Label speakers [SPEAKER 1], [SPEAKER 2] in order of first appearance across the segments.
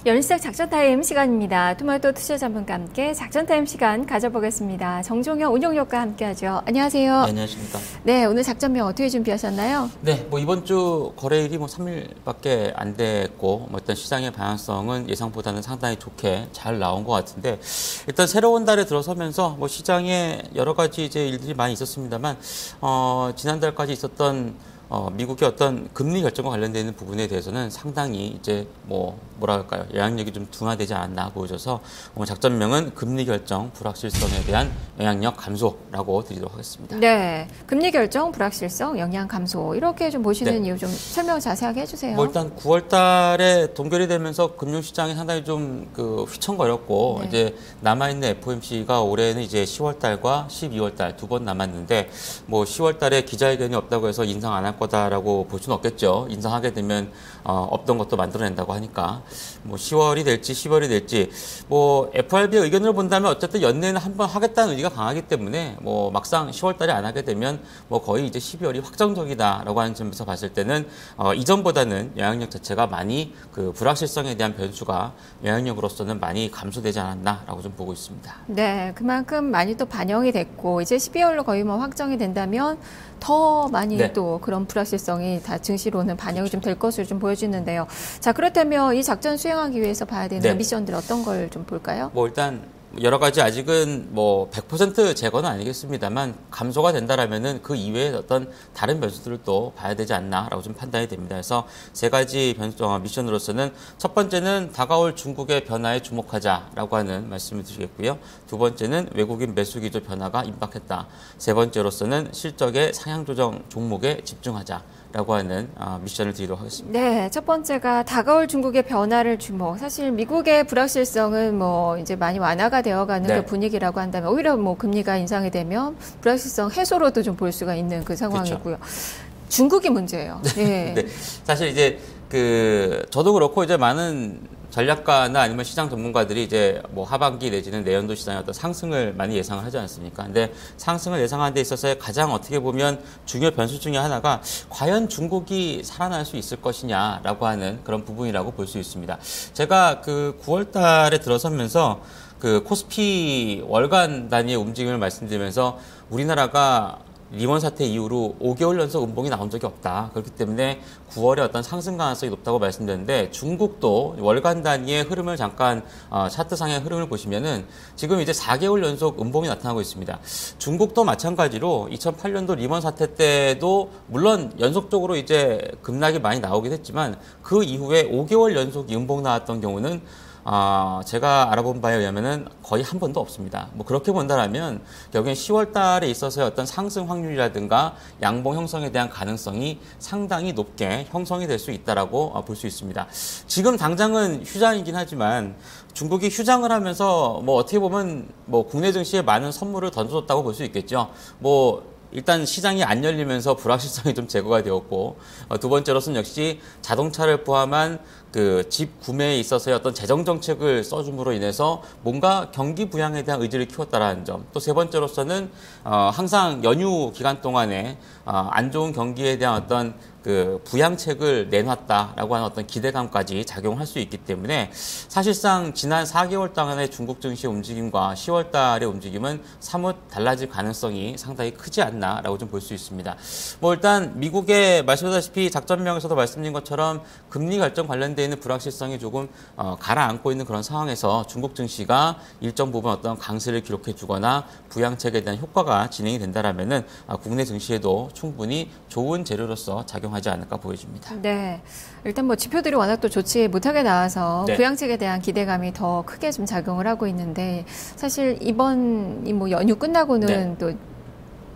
[SPEAKER 1] 연시작 작전타임 시간입니다. 토마토 투자 전문가 함께 작전타임 시간 가져보겠습니다. 정종영 운용력과 함께하죠. 안녕하세요.
[SPEAKER 2] 네, 안녕하십니까.
[SPEAKER 1] 네, 오늘 작전명 어떻게 준비하셨나요?
[SPEAKER 2] 네, 이번 주 거래일이 3일밖에 안 됐고 어떤 시장의 방향성은 예상보다는 상당히 좋게 잘 나온 것 같은데 일단 새로운 달에 들어서면서 시장에 여러 가지 이제 일들이 많이 있었습니다만 지난달까지 있었던 미국의 어떤 금리 결정과 관련되어 있는 부분에 대해서는 상당히 이제 뭐랄까요, 영향력이 좀 둔화되지 않았나 보여져서 오늘 작전명은 금리 결정 불확실성에 대한 영향력 감소라고 드리도록 하겠습니다.
[SPEAKER 1] 네, 금리 결정 불확실성 영향 감소 이렇게 좀 보시는 이유 좀 설명 자세하게 해주세요.
[SPEAKER 2] 일단 9월달에 동결이 되면서 금융시장이 상당히 좀 휘청거렸고 이제 남아있는 FOMC가 올해는 이제 10월달과 12월달 두 번 남았는데 10월달에 기자회견이 없다고 해서 인상 안 할 거다라고 볼 수는 없겠죠. 인상하게 되면 없던 것도 만들어낸다고 하니까 10월이 될지 10월이 될지 FRB의 의견을 본다면 어쨌든 연내는 한번 하겠다는 의지가 강하기 때문에 막상 10월달에 안 하게 되면 거의 이제 12월이 확정적이다라고 하는 점에서 봤을 때는 이전보다는 영향력 자체가 많이 불확실성에 대한 변수가 영향력으로서는 많이 감소되지 않았나라고 좀 보고 있습니다.
[SPEAKER 1] 네, 그만큼 많이 또 반영이 됐고 이제 12월로 거의 확정이 된다면 더 많이 또 그런 불확실성이 다 증시로는 반영이 좀 될 것으로 좀 보여지는데요. 자, 그렇다면 이 작전 수행하기 위해서 봐야 되는 미션들 어떤 걸 좀 볼까요?
[SPEAKER 2] 일단 여러 가지 아직은 100% 제거는 아니겠습니다만 감소가 된다라면은 그 이외에 어떤 다른 변수들을 또 봐야 되지 않나라고 좀 판단이 됩니다. 그래서 세 가지 미션으로서는 첫 번째는 다가올 중국의 변화에 주목하자라고 하는 말씀을 드리겠고요. 두 번째는 외국인 매수 기조 변화가 임박했다. 세 번째로서는 실적의 상향 조정 종목에 집중하자. 라고 하는 미션을 드리도록 하겠습니다.
[SPEAKER 1] 네, 첫 번째가 다가올 중국의 변화를 주목. 사실 미국의 불확실성은 이제 많이 완화가 되어가는 그 분위기라고 한다면 오히려 금리가 인상이 되면 불확실성 해소로도 좀 볼 수가 있는 그 상황이고요. 그렇죠. 중국이 문제예요. 네.
[SPEAKER 2] 네. 사실 이제 저도 그렇고 이제 많은 전략가나 아니면 시장 전문가들이 이제 하반기 내지는 내연도 시장의 어떤 상승을 많이 예상을 하지 않습니까? 근데 상승을 예상하는 데 있어서 가장 어떻게 보면 중요 변수 중에 하나가 과연 중국이 살아날 수 있을 것이냐라고 하는 그런 부분이라고 볼 수 있습니다. 제가 9월 달에 들어서면서 코스피 월간 단위의 움직임을 말씀드리면서 우리나라가 리먼 사태 이후로 5개월 연속 음봉이 나온 적이 없다. 그렇기 때문에 9월에 어떤 상승 가능성이 높다고 말씀드렸는데 중국도 월간 단위의 흐름을 잠깐 차트상의 흐름을 보시면은 지금 이제 4개월 연속 음봉이 나타나고 있습니다. 중국도 마찬가지로 2008년도 리먼 사태 때도 물론 연속적으로 이제 급락이 많이 나오긴 했지만 그 이후에 5개월 연속 음봉 나왔던 경우는 제가 알아본 바에 의하면은 거의 한 번도 없습니다. 그렇게 본다면 결국엔 10월 달에 있어서의 어떤 상승 확률이라든가 양봉 형성에 대한 가능성이 상당히 높게 형성이 될 수 있다라고 볼 수 있습니다. 지금 당장은 휴장이긴 하지만 중국이 휴장을 하면서 어떻게 보면 국내 증시에 많은 선물을 던져줬다고 볼 수 있겠죠. 일단 시장이 안 열리면서 불확실성이 좀 제거가 되었고 두 번째로서는 역시 자동차를 포함한 집 구매에 있어서의 어떤 재정 정책을 써줌으로 인해서 뭔가 경기 부양에 대한 의지를 키웠다라는 점. 또 세 번째로서는 항상 연휴 기간 동안에 안 좋은 경기에 대한 어떤 부양책을 내놨다라고 하는 어떤 기대감까지 작용할 수 있기 때문에 사실상 지난 4개월 동안의 중국 증시의 움직임과 10월 달의 움직임은 사뭇 달라질 가능성이 상당히 크지 않나라고 좀 볼 수 있습니다. 일단 미국의 말씀하셨다시피 작전명에서도 말씀드린 것처럼 금리 결정 관련돼 있는 불확실성이 조금 가라앉고 있는 그런 상황에서 중국 증시가 일정 부분 어떤 강세를 기록해 주거나 부양책에 대한 효과가 진행이 된다라면은 국내 증시에도 충분히 좋은 재료로서 작용하지 않을까 보여집니다.
[SPEAKER 1] 네, 일단 지표들이 워낙 또 좋지 못하게 나와서 부양책에 대한 기대감이 더 크게 좀 작용을 하고 있는데 사실 이번 연휴 끝나고는 또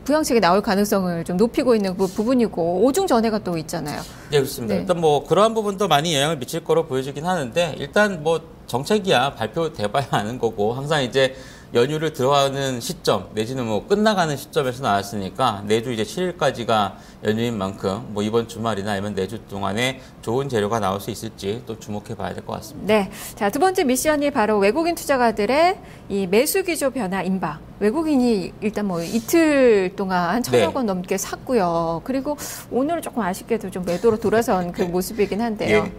[SPEAKER 1] 부양책이 나올 가능성을 좀 높이고 있는 그 부분이고 오중 전해가 또 있잖아요.
[SPEAKER 2] 네, 그렇습니다. 일단 그러한 부분도 많이 영향을 미칠 거로 보여지긴 하는데 일단 정책이야 발표돼봐야 아는 거고 항상 이제 연휴를 들어가는 시점 내지는 끝나가는 시점에서 나왔으니까 내주 이제 7일까지가 연휴인 만큼 이번 주말이나 아니면 내주 동안에 좋은 재료가 나올 수 있을지 또 주목해 봐야 될 것 같습니다.
[SPEAKER 1] 네, 자, 두 번째 미션이 바로 외국인 투자가들의 이 매수 기조 변화 임박. 외국인이 일단 뭐 이틀 동안 1,000억 원 넘게 샀고요. 그리고 오늘은 조금 아쉽게도 좀 매도로 돌아선 그 모습이긴 한데요.
[SPEAKER 2] 예.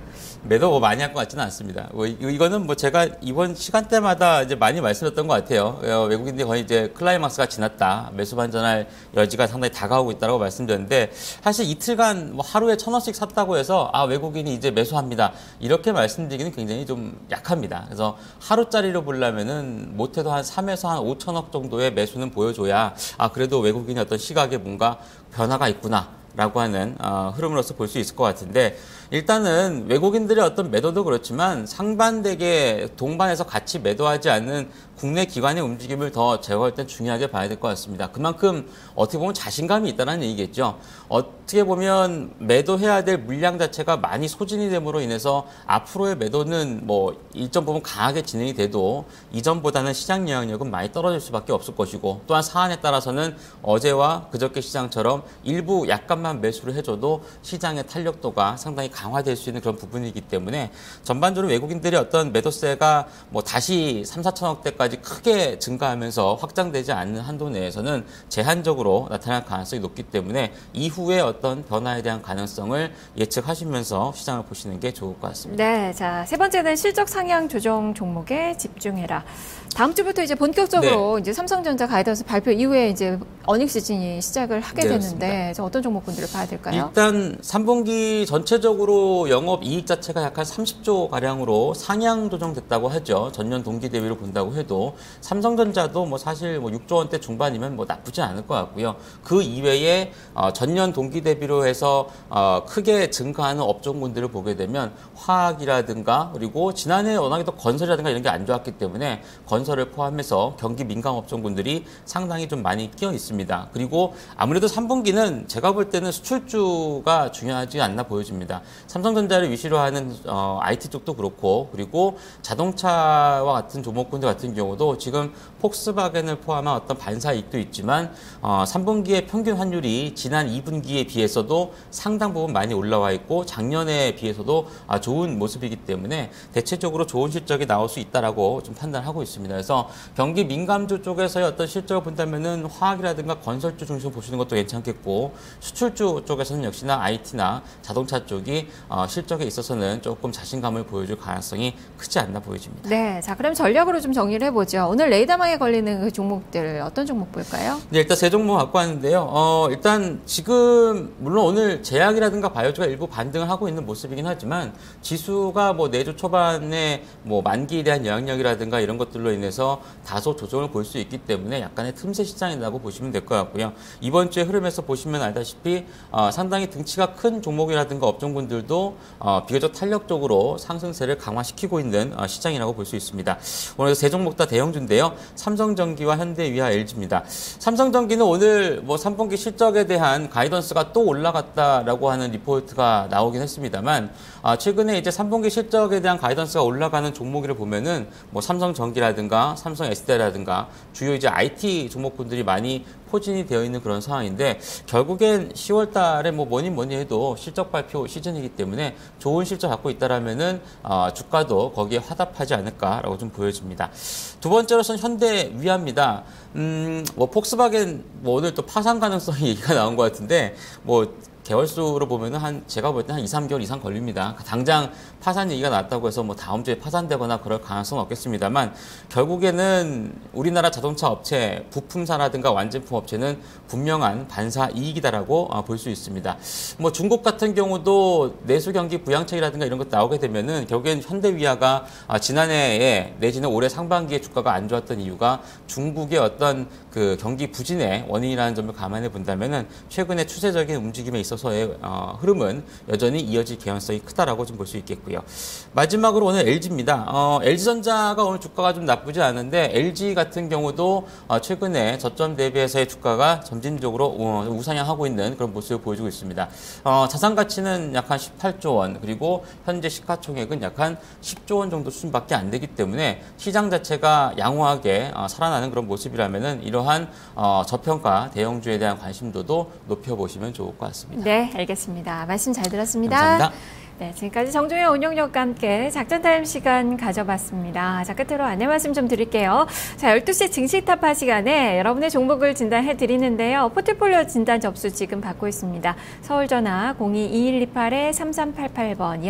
[SPEAKER 2] 매도 뭐 많이 할 것 같지는 않습니다. 이거는 뭐 제가 이번 시간대마다 이제 많이 말씀드렸던 것 같아요. 외국인들이 거의 이제 클라이막스가 지났다. 매수 반전할 여지가 상당히 다가오고 있다고 말씀드렸는데 사실 이틀간 뭐 하루에 1,000원씩 샀다고 해서 외국인이 이제 매수합니다. 이렇게 말씀드리기는 굉장히 좀 약합니다. 그래서 하루짜리로 보려면은 못해도 한 3에서 한 5천억 정도의 매수는 보여줘야 그래도 외국인의 어떤 시각에 뭔가 변화가 있구나. 라고 하는 흐름으로서 볼 수 있을 것 같은데 일단은 외국인들의 어떤 매도도 그렇지만 상반되게 동반해서 같이 매도하지 않는 국내 기관의 움직임을 더 제가 볼 땐 중요하게 봐야 될 것 같습니다. 그만큼 어떻게 보면 자신감이 있다는 얘기겠죠. 어떻게 보면 매도해야 될 물량 자체가 많이 소진이 됨으로 인해서 앞으로의 매도는 뭐 일정 부분 강하게 진행이 돼도 이전보다는 시장 영향력은 많이 떨어질 수밖에 없을 것이고 또한 사안에 따라서는 어제와 그저께 시장처럼 일부 약간만 매수를 해줘도 시장의 탄력도가 상당히 강화될 수 있는 그런 부분이기 때문에 전반적으로 외국인들의 어떤 매도세가 뭐 다시 3, 4천억대까지 크게 증가하면서 확장되지 않는 한도 내에서는 제한적으로 나타날 가능성이 높기 때문에 이후에 어떤 변화에 대한 가능성을 예측하시면서 시장을 보시는 게 좋을 것 같습니다.
[SPEAKER 1] 네, 자, 세 번째는 실적 상향 조정 종목에 집중해라. 다음 주부터 이제 본격적으로 이제 삼성전자 가이던스 발표 이후에 이제 어닝 시즌이 시작을 하게 되는데 어떤 종목군들을 봐야 될까요?
[SPEAKER 2] 일단 3분기 전체적으로 영업 이익 자체가 약 한 30조 가량으로 상향 조정됐다고 하죠. 전년 동기 대비로 본다고 해도 삼성전자도 뭐 사실 뭐 6조 원대 중반이면 뭐 나쁘지 않을 것 같고요. 그 이외에 전년 동기 대비로 해서 크게 증가하는 업종군들을 보게 되면 화학이라든가 그리고 지난해 워낙에 또 건설이라든가 이런 게 안 좋았기 때문에 건설을 포함해서 경기 민감 업종군들이 상당히 좀 많이 끼어 있습니다. 그리고 아무래도 3분기는 제가 볼 때는 수출주가 중요하지 않나 보여집니다. 삼성전자를 위시로 하는 IT 쪽도 그렇고 그리고 자동차와 같은 종목군들 같은 경우도 지금 폭스바겐을 포함한 어떤 반사 이익도 있지만 3분기의 평균 환율이 지난 2분기에 비해서도 상당 부분 많이 올라와 있고 작년에 비해서도 좋은 모습이기 때문에 대체적으로 좋은 실적이 나올 수 있다라고 좀 판단하고 있습니다. 그래서 경기 민감주 쪽에서의 어떤 실적을 본다면은 화학이라든가 건설주 중심으로 보시는 것도 괜찮겠고 수출주 쪽에서는 역시나 IT나 자동차 쪽이 실적에 있어서는 조금 자신감을 보여줄 가능성이 크지 않나 보여집니다.
[SPEAKER 1] 네, 자 그럼 전략으로 좀 정리를 해보죠. 오늘 레이더망에 걸리는 그 종목들 어떤 종목 볼까요?
[SPEAKER 2] 네, 일단 세 종목 갖고 왔는데요. 일단 지금 물론 오늘 제약이라든가 바이오주가 일부 반등을 하고 있는 모습이긴 하지만 지수가 뭐 내주 초반에 뭐 만기에 대한 영향력이라든가 이런 것들로 인해서 다소 조정을 볼 수 있기 때문에 약간의 틈새 시장이라고 보시면 될 것 같고요. 이번 주의 흐름에서 보시면 알다시피 상당히 등치가 큰 종목이라든가 업종군들도 비교적 탄력적으로 상승세를 강화시키고 있는 시장이라고 볼 수 있습니다. 오늘 세 종목 다 대형주인데요. 삼성전기와 현대위아, LG입니다. 삼성전기는 오늘 뭐 3분기 실적에 대한 가이던스가 또 올라갔다라고 하는 리포트가 나오긴 했습니다만 최근에 이제 3분기 실적에 대한 가이던스가 올라가는 종목을 보면은 뭐 삼성전기라든가 삼성 SDI라든가 주요 이제 IT 종목군들이 많이 포진이 되어 있는 그런 상황인데 결국엔 10월 달에 뭐 뭐니 해도 실적 발표 시즌이기 때문에 좋은 실적 갖고 있다라면은 주가도 거기에 화답하지 않을까라고 좀 보여집니다. 두 번째로는 현대위아입니다. 뭐 폭스바겐 뭐 오늘 또 파산 가능성이 얘기가 나온 것 같은데 뭐 개월수로 보면은 제가 볼 때 한 2, 3개월 이상 걸립니다. 당장 파산 얘기가 나왔다고 해서 뭐 다음 주에 파산되거나 그럴 가능성은 없겠습니다만 결국에는 우리나라 자동차 업체, 부품사라든가 완제품 업체는 분명한 반사 이익이다라고 볼 수 있습니다. 뭐 중국 같은 경우도 내수 경기 부양책이라든가 이런 것 나오게 되면은 결국엔 현대위아가 지난해에 내지는 올해 상반기에 주가가 안 좋았던 이유가 중국의 어떤 그 경기 부진의 원인이라는 점을 감안해 본다면은 최근에 추세적인 움직임에 있어서의 흐름은 여전히 이어질 개연성이 크다라고 좀 볼 수 있겠고요. 마지막으로 오늘 LG입니다. LG전자가 오늘 주가가 좀 나쁘지 않은데 LG 같은 경우도 최근에 저점 대비해서의 주가가 점진적으로 우상향하고 있는 그런 모습을 보여주고 있습니다. 자산 가치는 약 한 18조 원 그리고 현재 시가총액은 약 한 10조 원 정도 수준밖에 안 되기 때문에 시장 자체가 양호하게 살아나는 그런 모습이라면은 이러한 저평가 대형주에 대한 관심도도 높여보시면 좋을 것 같습니다.
[SPEAKER 1] 네, 알겠습니다. 말씀 잘 들었습니다.
[SPEAKER 2] 감사합니다.
[SPEAKER 1] 네, 지금까지 정종현 운영력과 함께 작전타임 시간 가져봤습니다. 자, 끝으로 안내 말씀 좀 드릴게요. 자, 12시 증시타파 시간에 여러분의 종목을 진단해 드리는데요. 포트폴리오 진단 접수 지금 받고 있습니다. 서울전화 02-2128-3388번,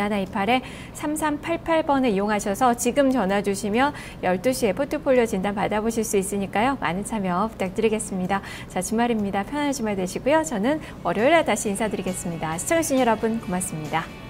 [SPEAKER 1] 2128-3388번을 이용하셔서 지금 전화 주시면 12시에 포트폴리오 진단 받아보실 수 있으니까요. 많은 참여 부탁드리겠습니다. 자, 주말입니다. 편안한 주말 되시고요. 저는 월요일에 다시 인사드리겠습니다. 시청해주신 여러분 고맙습니다.